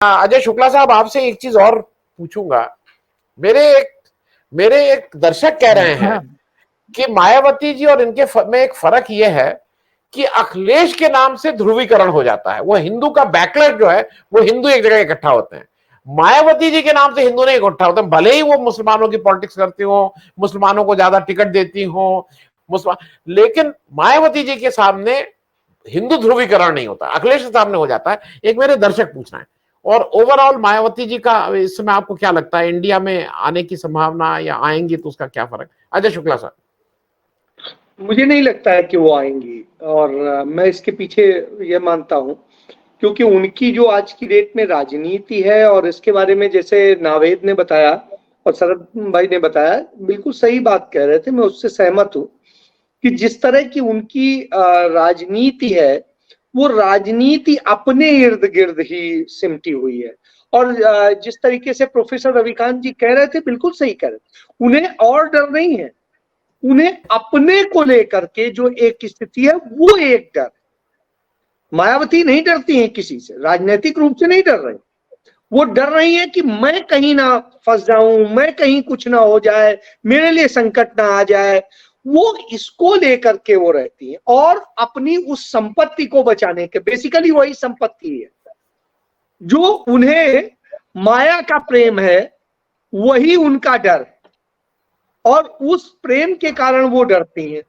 अजय शुक्ला साहब, आपसे एक चीज और पूछूंगा। मेरे एक दर्शक कह रहे हैं कि मायावती जी और इनके में एक फर्क यह है कि अखिलेश के नाम से ध्रुवीकरण हो जाता है। वो हिंदू का बैकलैश जो है, वो हिंदू एक जगह इकट्ठा होते हैं। मायावती जी के नाम से हिंदू नहीं इकट्ठा होते, भले ही वो मुसलमानों की पॉलिटिक्स करती हो, मुसलमानों को ज्यादा टिकट देती हो, मुसलमान, लेकिन मायावती जी के सामने हिंदू ध्रुवीकरण नहीं होता, अखिलेश के सामने हो जाता है। एक मेरे दर्शक पूछ रहे हैं। और ओवरऑल मायावती जी का इस समय आपको क्या लगता है, इंडिया में आने की संभावना या आएंगी तो उसका क्या फर्क? अजय शुक्ला सर। मुझे नहीं लगता है कि वो आएंगी, और मैं इसके पीछे ये मानता हूं क्योंकि उनकी जो आज की डेट में राजनीति है, और इसके बारे में जैसे नावेद ने बताया और शरद भाई ने बताया, बिल्कुल सही बात कह रहे थे, मैं उससे सहमत हूं कि जिस तरह की उनकी राजनीति है, वो राजनीति अपने इर्द गिर्द ही सिमटी हुई है। और जिस तरीके से प्रोफेसर रविकांत जी कह रहे थे, बिल्कुल सही कह रहे थे, उन्हें और डर नहीं है, उन्हें अपने को लेकर के जो एक स्थिति है वो एक डर। मायावती नहीं डरती हैं किसी से, राजनीतिक रूप से नहीं डर रही, वो डर रही है कि मैं कहीं ना फंस जाऊं, मैं कहीं कुछ ना हो जाए, मेरे लिए संकट ना आ जाए। वो इसको लेकर के वो रहती है, और अपनी उस संपत्ति को बचाने के, बेसिकली वही संपत्ति है जो उन्हें माया का प्रेम है, वही उनका डर, और उस प्रेम के कारण वो डरती हैं।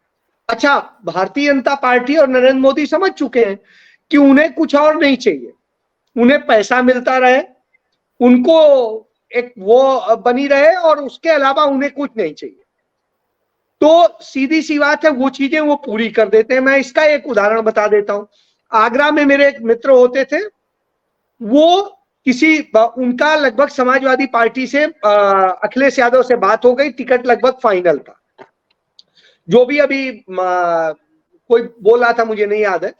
अच्छा, भारतीय जनता पार्टी और नरेंद्र मोदी समझ चुके हैं कि उन्हें कुछ और नहीं चाहिए, उन्हें पैसा मिलता रहे, उनको एक वो बनी रहे, और उसके अलावा उन्हें कुछ नहीं चाहिए। तो सीधी सी बात है, वो चीजें वो पूरी कर देते हैं। मैं इसका एक उदाहरण बता देता हूं। आगरा में मेरे एक मित्र होते थे, वो उनका लगभग समाजवादी पार्टी से अखिलेश यादव से बात हो गई, टिकट लगभग फाइनल था। जो भी अभी कोई बोल रहा था, मुझे नहीं याद है,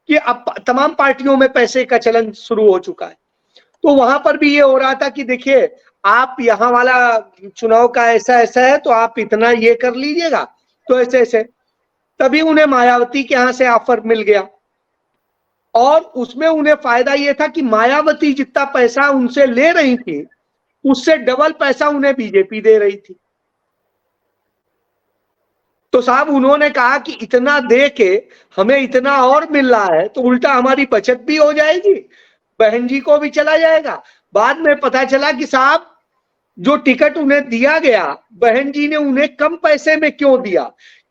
कि अब तमाम पार्टियों में पैसे का चलन शुरू हो चुका है। तो वहां पर भी ये हो रहा था कि देखिए, आप यहाँ वाला चुनाव का ऐसा ऐसा है, तो आप इतना ये कर लीजिएगा, तो ऐसे ऐसे। तभी उन्हें मायावती के यहाँ से ऑफर मिल गया, और उसमें उन्हें फायदा ये था कि मायावती जितना पैसा उनसे ले रही थी, उससे डबल पैसा उन्हें बीजेपी दे रही थी। तो साहब उन्होंने कहा कि इतना दे के हमें इतना और मिल रहा है, तो उल्टा हमारी बचत भी हो जाएगी, बहन जी को भी चला जाएगा। बाद में पता चला कि साहब जो टिकट उन्हें दिया गया, बहन जी ने उन्हें कम पैसे में क्यों दिया,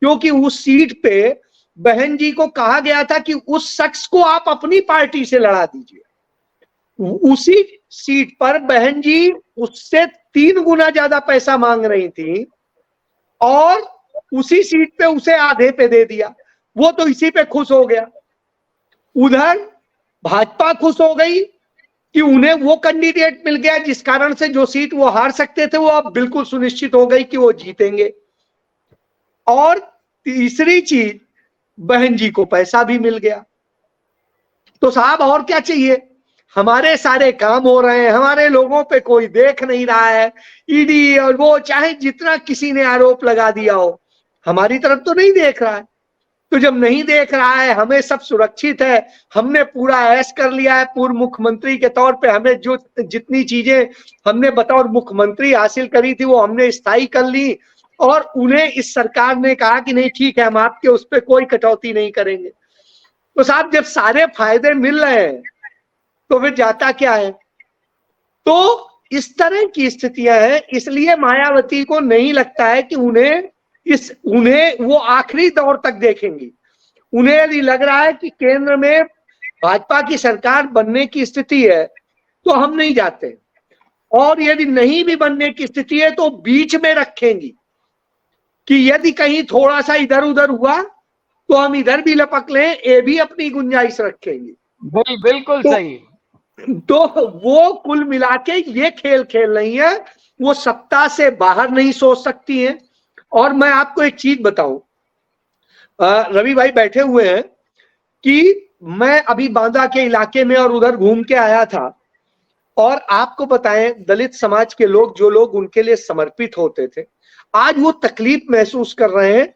क्योंकि उस सीट पे बहन जी को कहा गया था कि उस शख्स को आप अपनी पार्टी से लड़ा दीजिए। उसी सीट पर बहन जी उससे 3 गुना ज्यादा पैसा मांग रही थी, और उसी सीट पे उसे आधे पे दे दिया। वो तो इसी पे खुश हो गया। उधर भाजपा खुश हो गई कि उन्हें वो कैंडिडेट मिल गया जिस कारण से जो सीट वो हार सकते थे, वो अब बिल्कुल सुनिश्चित हो गई कि वो जीतेंगे। और तीसरी चीज, बहन जी को पैसा भी मिल गया। तो साहब और क्या चाहिए? हमारे सारे काम हो रहे हैं, हमारे लोगों पे कोई देख नहीं रहा है। ईडी और वो चाहे जितना किसी ने आरोप लगा दिया हो, हमारी तरफ तो नहीं देख रहा है। तो जब नहीं देख रहा है, हमें सब सुरक्षित है, हमने पूरा ऐश कर लिया है, पूर्व मुख्यमंत्री के तौर पे हमें जो जितनी चीजें हमने बतौर मुख्यमंत्री हासिल करी थी, वो हमने स्थायी कर ली। और उन्हें इस सरकार ने कहा कि नहीं ठीक है, हम आपके उस पर कोई कटौती नहीं करेंगे। तो साहब जब सारे फायदे मिल रहे हैं, तो फिर जाता क्या है? तो इस तरह की स्थितियां हैं। इसलिए मायावती को नहीं लगता है कि उन्हें वो आखिरी दौर तक देखेंगी। उन्हें यदि लग रहा है कि केंद्र में भाजपा की सरकार बनने की स्थिति है, तो हम नहीं जाते, और यदि नहीं भी बनने की स्थिति है तो बीच में रखेंगी कि यदि कहीं थोड़ा सा इधर उधर हुआ तो हम इधर भी लपक लें, ये भी अपनी गुंजाइश रखेंगी। बिल्कुल सही। तो वो कुल मिला के ये खेल खेल रही है, वो सत्ता से बाहर नहीं सोच सकती हैं। और मैं आपको एक चीज बताऊं, रवि भाई बैठे हुए हैं, कि मैं अभी बांदा के इलाके में और उधर घूम के आया था, और आपको बताएं दलित समाज के लोग, जो लोग उनके लिए समर्पित होते थे, आज वो तकलीफ महसूस कर रहे हैं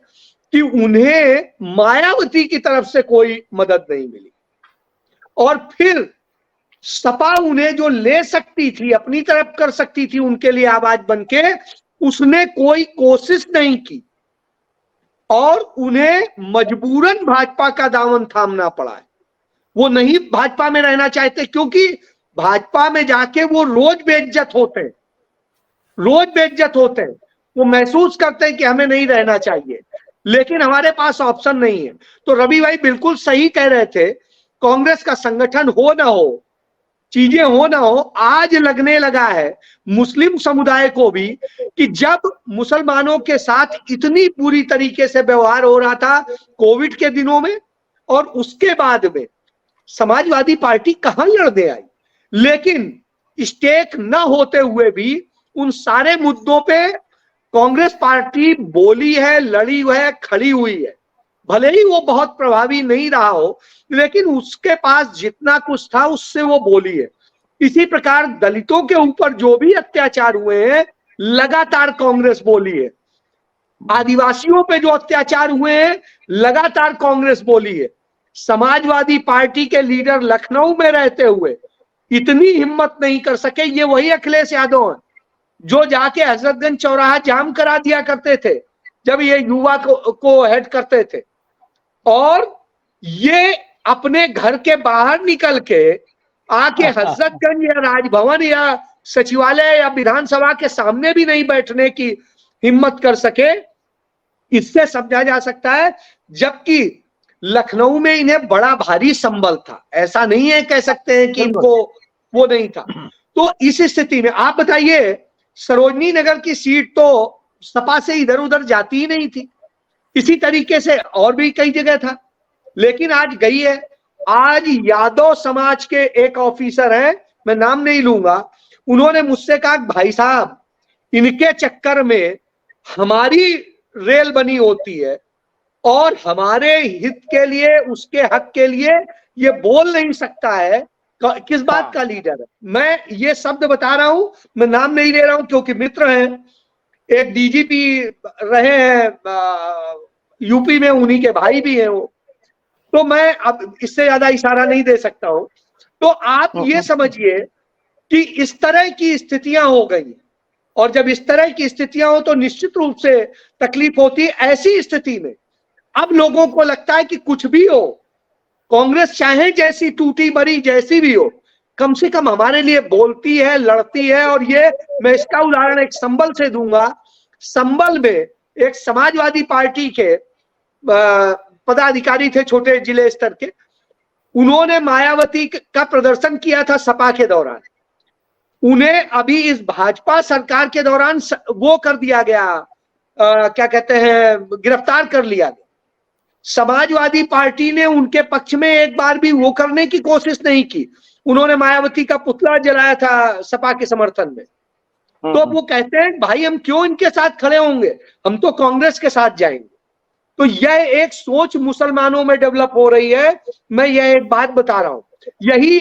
कि उन्हें मायावती की तरफ से कोई मदद नहीं मिली। और फिर सपा उन्हें जो ले सकती थी, अपनी तरफ कर सकती थी उनके लिए आवाज बनके, उसने कोई कोशिश नहीं की और उन्हें मजबूरन भाजपा का दामन थामना पड़ा है। वो नहीं भाजपा में रहना चाहते, क्योंकि भाजपा में जाके वो रोज बेइज्जत होते हैं, रोज बेइज्जत होते हैं। वो महसूस करते हैं कि हमें नहीं रहना चाहिए, लेकिन हमारे पास ऑप्शन नहीं है। तो रवि भाई बिल्कुल सही कह रहे थे, कांग्रेस का संगठन हो ना हो, चीजें हो ना हो, आज लगने लगा है मुस्लिम समुदाय को भी कि जब मुसलमानों के साथ इतनी बुरी तरीके से व्यवहार हो रहा था कोविड के दिनों में, और उसके बाद में समाजवादी पार्टी कहां लड़ने आई, लेकिन स्टेक न होते हुए भी उन सारे मुद्दों पे कांग्रेस पार्टी बोली है, लड़ी है, खड़ी हुई है। भले ही वो बहुत प्रभावी नहीं रहा हो, लेकिन उसके पास जितना कुछ था उससे वो बोली है। इसी प्रकार दलितों के ऊपर जो भी अत्याचार हुए हैं लगातार कांग्रेस बोली है। आदिवासियों पे जो अत्याचार हुए हैं लगातार कांग्रेस बोली है। समाजवादी पार्टी के लीडर लखनऊ में रहते हुए इतनी हिम्मत नहीं कर सके। ये वही अखिलेश यादव हैं जो जाके हजरतगंज चौराहा जाम करा दिया करते थे जब ये युवा को हेड करते थे, और ये अपने घर के बाहर निकल के आके हजरतगंज या राजभवन या सचिवालय या विधानसभा के सामने भी नहीं बैठने की हिम्मत कर सके। इससे समझा जा सकता है, जबकि लखनऊ में इन्हें बड़ा भारी संबल था, ऐसा नहीं है कह सकते हैं कि इनको वो नहीं था। तो इस स्थिति में आप बताइए, सरोजनी नगर की सीट तो सपा से इधर उधर जाती ही नहीं थी, इसी तरीके से और भी कई जगह था, लेकिन आज गई है। आज यादव समाज के एक ऑफिसर हैं, मैं नाम नहीं लूंगा, उन्होंने मुझसे कहा भाई साहब इनके चक्कर में हमारी रेल बनी होती है और हमारे हित के लिए, उसके हक के लिए ये बोल नहीं सकता है, किस बात का लीडर है। मैं ये शब्द बता रहा हूं, मैं नाम नहीं ले रहा हूं क्योंकि मित्र हैं, एक डीजीपी रहे हैं यूपी में, उन्हीं के भाई भी हैं वो, तो मैं अब इससे ज्यादा इशारा नहीं दे सकता हूं। तो आप ये समझिए कि इस तरह की स्थितियां हो गई, और जब इस तरह की स्थितियां हो तो निश्चित रूप से तकलीफ होती है। ऐसी स्थिति में अब लोगों को लगता है कि कुछ भी हो, कांग्रेस चाहे जैसी टूटी बड़ी जैसी भी हो, कम से कम हमारे लिए बोलती है, लड़ती है। और ये मैं इसका उदाहरण एक संबल से दूंगा। संबल में एक समाजवादी पार्टी के पदाधिकारी थे, छोटे जिले स्तर के, उन्होंने मायावती का प्रदर्शन किया था सपा के दौरान। उन्हें अभी इस भाजपा सरकार के दौरान वो कर दिया गया, क्या कहते हैं, गिरफ्तार कर लिया गया। समाजवादी पार्टी ने उनके पक्ष में एक बार भी वो करने की कोशिश नहीं की। उन्होंने मायावती का पुतला जलाया था सपा के समर्थन में। तो अब वो कहते हैं भाई हम क्यों इनके साथ खड़े होंगे, हम तो कांग्रेस के साथ जाएंगे। तो यह एक सोच मुसलमानों में डेवलप हो रही है। मैं यह एक बात बता रहा हूं, यही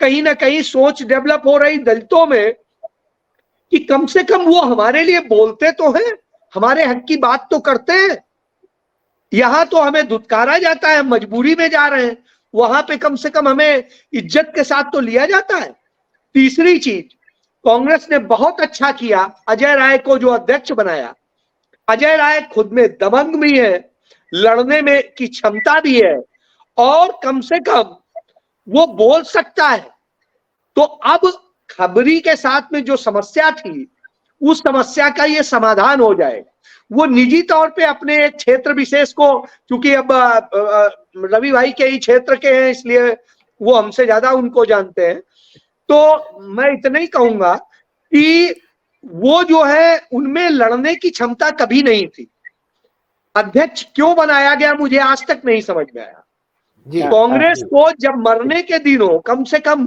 कहीं ना कहीं सोच डेवलप हो रही दलितों में कि कम से कम वो हमारे लिए बोलते तो हैं, हमारे हक की बात तो करते हैं। यहां तो हमें धुतकारा जाता है, मजबूरी में जा रहे हैं, वहां पे कम से कम हमें इज्जत के साथ तो लिया जाता है। तीसरी चीज, कांग्रेस ने बहुत अच्छा किया अजय राय को जो अध्यक्ष बनाया। अजय राय खुद में दबंग भी है, लड़ने में की क्षमता भी है, और कम से कम वो बोल सकता है। तो अब खबरी के साथ में जो समस्या थी, उस समस्या का ये समाधान हो जाएगा। वो निजी तौर पे अपने एक क्षेत्र विशेष को, क्योंकि अब रवि भाई के ही क्षेत्र के हैं इसलिए वो हमसे ज्यादा उनको जानते हैं, तो मैं इतना ही कहूंगा कि वो जो है उनमें लड़ने की क्षमता कभी नहीं थी। अध्यक्ष क्यों बनाया गया मुझे आज तक नहीं समझ में आया। कांग्रेस को जब मरने के दिन हो, कम से कम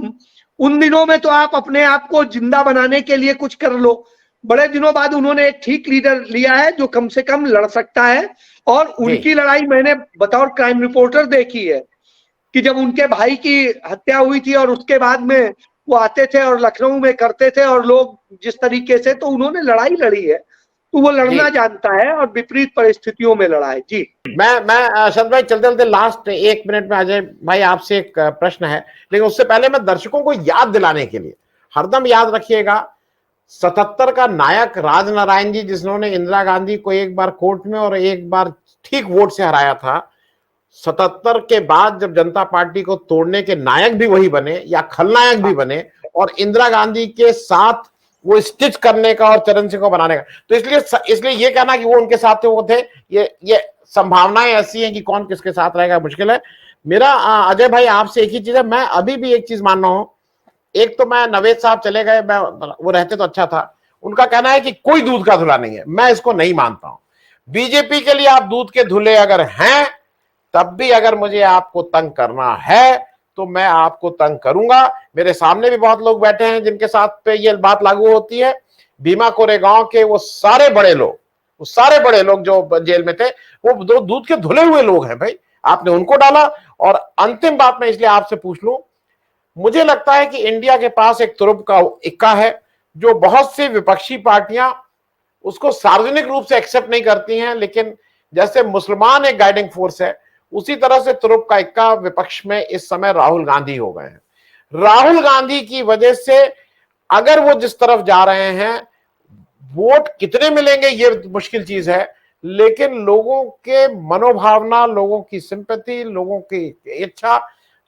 उन दिनों में तो आप अपने आप को जिंदा बनाने के लिए कुछ कर लो। बड़े दिनों बाद उन्होंने एक ठीक लीडर लिया है जो कम से कम लड़ सकता है। और उनकी लड़ाई मैंने बतौर क्राइम रिपोर्टर देखी है कि जब उनके भाई की हत्या हुई थी और उसके बाद में वो आते थे और लखनऊ में करते थे और लोग जिस तरीके से, तो उन्होंने लड़ाई लड़ी है। तो वो लड़ना जानता है और विपरीत परिस्थितियों में लड़ा है। जी मैं शरद भाई चलते चलते लास्ट 1 मिनट में अजय भाई आपसे एक प्रश्न है, लेकिन उससे पहले मैं दर्शकों को याद दिलाने के लिए, हरदम याद रखिएगा 77 का नायक राजनारायण जी, जिन्होंने इंदिरा गांधी को एक बार कोर्ट में और एक बार ठीक वोट से हराया था, 77 के बाद जब जनता पार्टी को तोड़ने के नायक भी वही बने या खलनायक भी बने, और इंदिरा गांधी के साथ वो स्टिच करने का और चरण सिंह को बनाने का, तो इसलिए ये कहना कि वो उनके साथ थे, वो थे, ये संभावनाएं ऐसी हैं कि कौन किसके साथ रहेगा मुश्किल है। मेरा अजय भाई आपसे एक ही चीज है, मैं अभी भी एक चीज मान रहा हूं, एक तो मैं नवेद साहब चले गए, मैं वो रहते तो अच्छा था, उनका कहना है कि कोई दूध का धुला नहीं है, मैं इसको नहीं मानता हूं। बीजेपी के लिए आप दूध के धुले अगर हैं, तब भी अगर मुझे आपको तंग करना है तो मैं आपको तंग करूंगा। मेरे सामने भी बहुत लोग बैठे हैं जिनके साथ पे ये बात लागू होती है। भीमा कोरेगांव के वो सारे बड़े लोग जो जेल में थे, वो दो दूध के धुले हुए लोग हैं भाई, आपने उनको डाला। और अंतिम बात मैं इसलिए आपसे पूछ लूं, मुझे लगता है कि इंडिया के पास एक तुरुप का इक्का है, जो बहुत सी विपक्षी पार्टियां उसको सार्वजनिक रूप से एक्सेप्ट नहीं करती हैं, लेकिन जैसे मुसलमान एक गाइडिंग फोर्स है, उसी तरह से तुरुप का इक्का विपक्ष में इस समय राहुल गांधी हो गए हैं। राहुल गांधी की वजह से अगर वो जिस तरफ जा रहे हैं, वोट कितने मिलेंगे ये मुश्किल चीज है, लेकिन लोगों के मनोभावना, लोगों की सिंपैथी, लोगों की इच्छा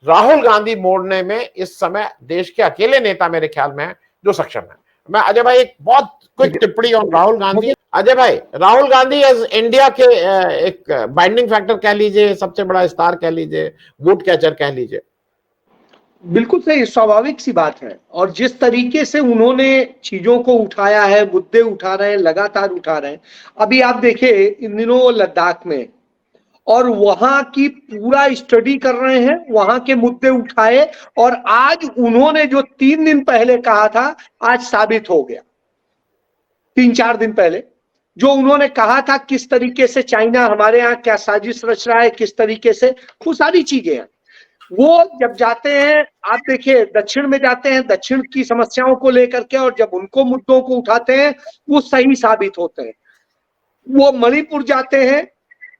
राहुल गांधी मोड़ने में इस समय देश के अकेले नेता मेरे ख्याल में है जो सक्षम है। मैं अजय भाई एक बहुत क्विक टिप्पणी ऑन राहुल गांधी। अजय भाई, राहुल गांधी एज इंडिया के एक बाइंडिंग फैक्टर कह लीजिए, सबसे बड़ा स्टार कह लीजिए, वोट कैचर कह लीजिए। बिल्कुल सही, स्वाभाविक सी बात है। और जिस तरीके से उन्होंने चीजों को उठाया है, मुद्दे उठा रहे हैं, लगातार उठा रहे हैं। अभी आप देखिए इन दिनों लद्दाख में, और वहां की पूरा स्टडी कर रहे हैं, वहां के मुद्दे उठाए, और आज उन्होंने जो 3 दिन पहले कहा था, आज साबित हो गया। 3-4 दिन पहले जो उन्होंने कहा था, किस तरीके से चाइना हमारे यहाँ क्या साजिश रच रहा है, किस तरीके से, वो सारी चीजें हैं। वो जब जाते हैं, आप देखिए दक्षिण में जाते हैं, दक्षिण की समस्याओं को लेकर के, और जब उनको मुद्दों को उठाते हैं, वो सही साबित होते हैं। वो मणिपुर जाते हैं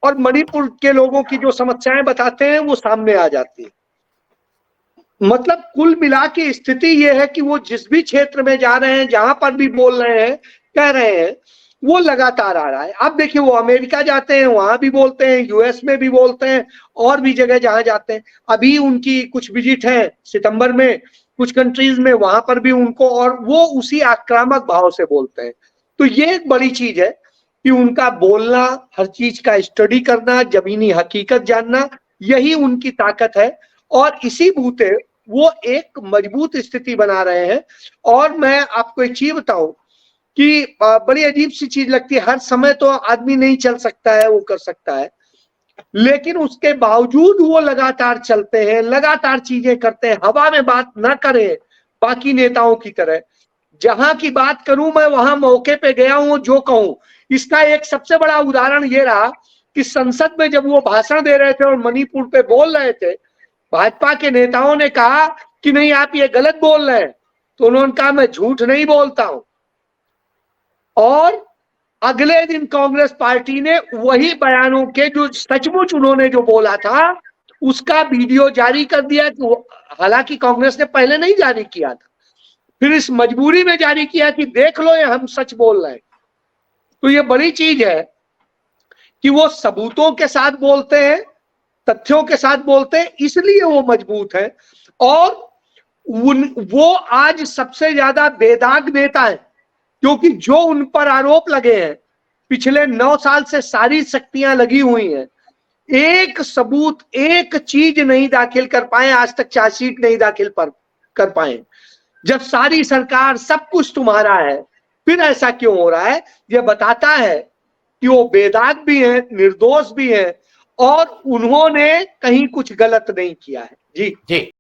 और मणिपुर के लोगों की जो समस्याएं बताते हैं, वो सामने आ जाती है। मतलब कुल मिला के स्थिति ये है कि वो जिस भी क्षेत्र में जा रहे हैं, जहां पर भी बोल रहे हैं, कह रहे हैं, वो लगातार आ रहा है। अब देखिए वो अमेरिका जाते हैं, वहां भी बोलते हैं, यूएस में भी बोलते हैं, और भी जगह जहां जाते हैं। अभी उनकी कुछ विजिट है सितंबर में कुछ कंट्रीज में, वहां पर भी उनको, और वो उसी आक्रामक भाव से बोलते हैं। तो ये एक बड़ी चीज है कि उनका बोलना, हर चीज का स्टडी करना, जमीनी हकीकत जानना, यही उनकी ताकत है। और इसी बूते वो एक मजबूत स्थिति बना रहे हैं। और मैं आपको एक चीज बताऊं कि बड़ी अजीब सी चीज लगती है, हर समय तो आदमी नहीं चल सकता है, वो कर सकता है, लेकिन उसके बावजूद वो लगातार चलते हैं, लगातार चीजें करते हैं, हवा में बात ना करें बाकी नेताओं की तरह। जहां की बात करूं मैं, वहां मौके पे गया हूं, जो कहूं। इसका एक सबसे बड़ा उदाहरण ये रहा कि संसद में जब वो भाषण दे रहे थे और मणिपुर पे बोल रहे थे, भाजपा के नेताओं ने कहा कि नहीं आप ये गलत बोल रहे हैं, तो उन्होंने कहा मैं झूठ नहीं बोलता हूं। और अगले दिन कांग्रेस पार्टी ने वही बयानों के, जो सचमुच उन्होंने जो बोला था, उसका वीडियो जारी कर दिया। हालांकि कांग्रेस ने पहले नहीं जारी किया था, फिर इस मजबूरी में जारी किया कि देख लो ये हम सच बोल रहे हैं। तो ये बड़ी चीज है कि वो सबूतों के साथ बोलते हैं, तथ्यों के साथ बोलते हैं, इसलिए वो मजबूत है। और वो आज सबसे ज्यादा बेदाग नेता है, क्योंकि जो उन पर आरोप लगे हैं, पिछले 9 साल से सारी शक्तियां लगी हुई हैं, एक सबूत, एक चीज नहीं दाखिल कर पाए, आज तक चार्जशीट नहीं दाखिल कर पाए। जब सारी सरकार, सब कुछ तुम्हारा है, फिर ऐसा क्यों हो रहा है? यह बताता है कि वो बेदाग भी हैं, निर्दोष भी हैं, और उन्होंने कहीं कुछ गलत नहीं किया है। जी जी।